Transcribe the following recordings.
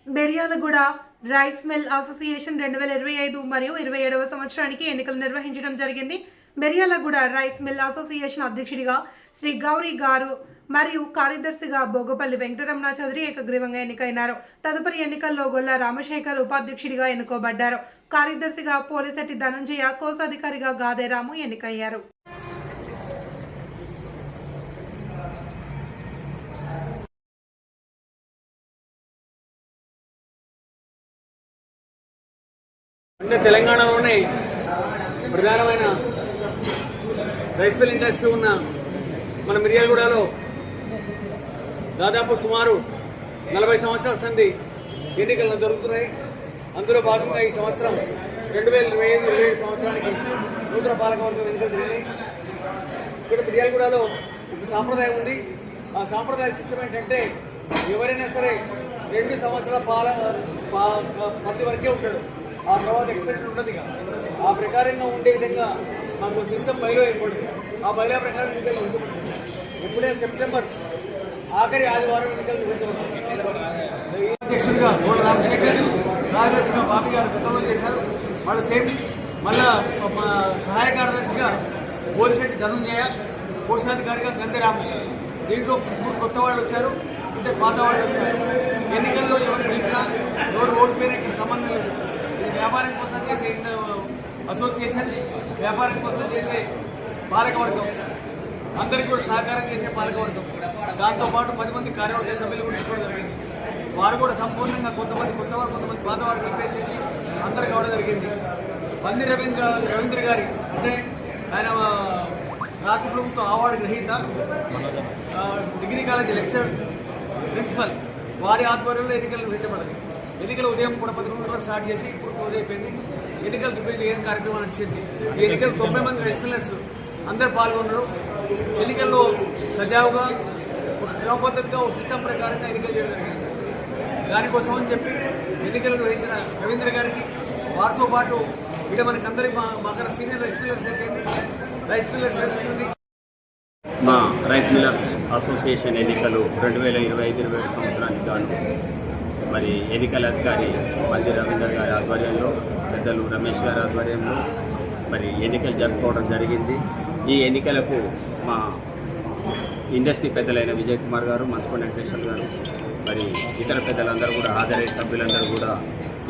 బెర్యాలగూడ rice mill association 2025 మరియు 27వ సంవత్సరానికి ఎన్నికలు నిర్వహించడం జరిగింది. బెర్యాలగూడ రైస్ మిల్ అసోసియేషన్ అధ్యక్షుడిగా శ్రీ గౌరీ గారు మరియు కార్యదర్శిగా బోగపల్లి వెంకటరమణ చౌదరి ఏకగ్రీవంగా ఎన్నికైనారు. తదుపరి ఎన్నికల్లో గొల్ల రామశేఖర్ ఉపాధ్యక్షుడిగా ఎన్నుకోబడ్డారు. కార్యదర్శిగా పోలిశెట్టి ధనంజయ, కోశాధికారిగా గాదేరాము ఎన్నికయ్యారు. అంటే తెలంగాణలోనే ప్రధానమైన రైస్ మిల్ ఇండస్ట్రీ ఉన్న మన మిర్యాలగూడలో దాదాపు సుమారు 40 సంవత్సరాల సంధి ఎన్నికలు జరుగుతున్నాయి. అందులో భాగంగా ఈ సంవత్సరం 2025-27 సంవత్సరానికి నూతన పాలకవర్గం ఎన్నికలు జరిగినాయి. ఇక్కడ మిర్యాలగూడలో ఒక సాంప్రదాయం ఉంది. ఆ సాంప్రదాయ సిస్టమ్ ఏంటంటే ఎవరైనా సరే 2 సంవత్సరాల పరిధి వరకే ఉంటాడు. ఆ తర్వాత ఎక్స్టెన్షన్ ఉంటుంది. ఆ ప్రకారంగా ఉండే విధంగా మాకు సిస్టమ్ బయలో ఏర్పడుతుంది. ఆ బయలో ప్రకారం ఎన్నికలు ఉంటుంది. ఇప్పుడే సెప్టెంబర్ ఆఖరి ఆదివారం ఎన్నికలు నిర్వహించబడుతుంది. అధ్యక్షుడిగా గోడ రామశేఖర్, కార్యదర్శిగా బాబీ గారు గతంలో చేశారు. వాళ్ళ సేమ్ మళ్ళా సహాయ కార్యదర్శిగా పోలిశెట్టి ధనంజయ, కోశాధికారిగా గంధరాము. దీంట్లో 3 కొత్త వాళ్ళు వచ్చారు, 2 పాత వాళ్ళు వచ్చారు. ఎన్నికల్లో ఎవరు గెలిపినా ఎవరు ఓడిపోయినా ఇక్కడ సంబంధం లేదు. ఇది వ్యాపారం కోసం చేసే అసోసియేషన్, వ్యాపారం కోసం చేసే పాలకవర్గం, అందరికీ కూడా సహకారం చేసే పాలకవర్గం. దాంతోపాటు 10 మంది కార్యవర్గ సభ్యులు కూడా తీసుకోవడం జరిగింది. వారు కూడా సంపూర్ణంగా కొంతమంది కొత్తవారు, కొంతమంది పాతవారు కలిపేసేసి అందరు కావడం జరిగింది. పంది రవీంద్ర గారి అంటే ఆయన రాష్ట్ర ప్రభుత్వ అవార్డు గ్రహీత, డిగ్రీ కాలేజీ లెక్చరర్, ప్రిన్సిపల్, వారి ఆధ్వర్యంలో ఎన్నికలు నిర్వహించబడింది. ఎన్నికలు ఉదయం కూడా 11 స్టార్ట్ చేసి ఇప్పుడు క్లోజ్ అయిపోయింది. ఎన్నికలు దిగ్విజయం కార్యక్రమం నడిచింది. ఈ ఎన్నికలు 90 మంది రైస్ మిల్లర్స్ అందరూ పాల్గొన్నారు. ఎన్నికల్లో సజావుగా ఒక క్రమ పద్ధతిగా ఒక సిస్టమ్ ప్రకారంగా ఎన్నికలు చేయడం జరిగింది. దానికోసం అని చెప్పి ఎన్నికలు నిర్వహించిన రవీంద్ర గారికి, వారితో పాటు ఇక్కడ మనకి అందరికీ మాకు సీనియర్ రైస్ మిల్లర్స్ అయిపోయింది, రైస్ మిల్లర్స్ అయిపోయింది. మా రైస్ మిల్లర్స్ అసోసియేషన్ ఎన్నికలు 2025-27 సంవత్సరానికి గాను మరి ఎన్నికల అధికారి పంది రవీందర్ గారి ఆధ్వర్యంలో, పెద్దలు రమేష్ గారి ఆధ్వర్యంలో మరి ఎన్నికలు జరుపుకోవడం జరిగింది. ఈ ఎన్నికలకు మా ఇండస్ట్రీ పెద్దలైన విజయ్ కుమార్ గారు, మంచుకొండ వెంకటేశ్వర్ గారు, మరి ఇతర పెద్దలందరూ కూడా హాజరై సభ్యులందరూ కూడా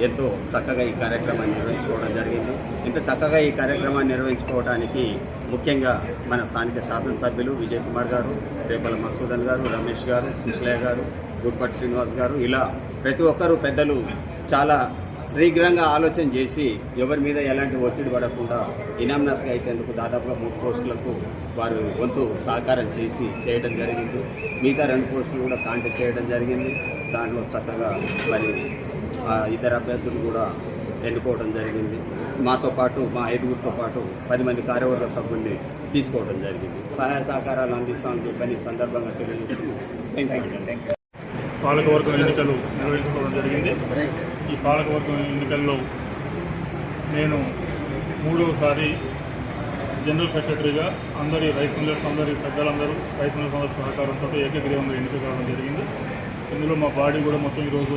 ఎంతో చక్కగా ఈ కార్యక్రమాన్ని నిర్వహించుకోవడం జరిగింది. ఇంత చక్కగా ఈ కార్యక్రమాన్ని నిర్వహించుకోవడానికి ముఖ్యంగా మన స్థానిక శాసనసభ్యులు విజయ్ కుమార్ గారు, రేపల మసూదన్ గారు, రమేష్ గారు, కృష్ణయ్య గారు, గుడ్పట్ శ్రీనివాస్ గారు, ఇలా ప్రతి ఒక్కరూ పెద్దలు చాలా శీఘ్రంగా ఆలోచన చేసి ఎవరి మీద ఎలాంటి ఒత్తిడి పడకుండా ఇనామినస్గా అయితేందుకు దాదాపుగా 3 పోస్టులకు వారు వంతు సహకారం చేయడం జరిగింది. మిగతా 2 పోస్టులు కూడా కాంటాక్ట్ చేయడం జరిగింది. దాంట్లో చక్కగా మరి ఇతర అభ్యర్థులు కూడా ఎన్నుకోవడం జరిగింది. మాతో పాటు మా 5గురితో పాటు 10 మంది కార్యవర్గ సభ్యుల్ని తీసుకోవడం జరిగింది. సహాయ సహకారాలు అందిస్తామని చెప్పని సందర్భంగా తెలియజేస్తున్నాం. పాలకవర్గం ఎన్నికలు నిర్వహించుకోవడం జరిగింది. ఈ పాలకవర్గం ఎన్నికల్లో నేను 3వసారి జనరల్ సెక్రటరీగా అందరి రైస్ మిల్లర్స్ పెద్దలందరూ రైస్ మిల్లర్స్ అందరి సహకారంతో ఏకగ్రీవంగా ఎన్నిక కావడం జరిగింది. ఇందులో మా బాడీ కూడా మొత్తం ఈరోజు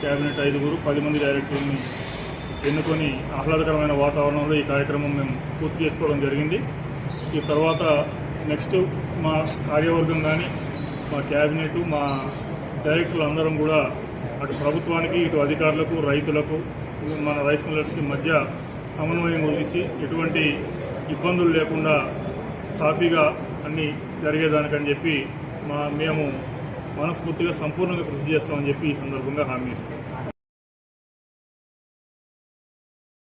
క్యాబినెట్ 5గురు 10 మంది డైరెక్టర్ని ఎన్నుకొని ఆహ్లాదకరమైన వాతావరణంలో ఈ కార్యక్రమం మేము పూర్తి చేసుకోవడం జరిగింది. ఈ తర్వాత నెక్స్ట్ మా కార్యవర్గం కానీ, మా క్యాబినెట్, మా డైరెక్టర్లు అందరం కూడా అటు ప్రభుత్వానికి, ఇటు అధికారులకు, రైతులకు, మన రైస్ మిల్లర్స్కి మధ్య సమన్వయం గురించి ఎటువంటి ఇబ్బందులు లేకుండా సాఫీగా అన్నీ జరిగేదానికని చెప్పి మేము మనస్ఫూర్తిగా సంపూర్ణంగా కృషి చేస్తామని చెప్పి ఈ సందర్భంగా హామీ ఇస్తాం.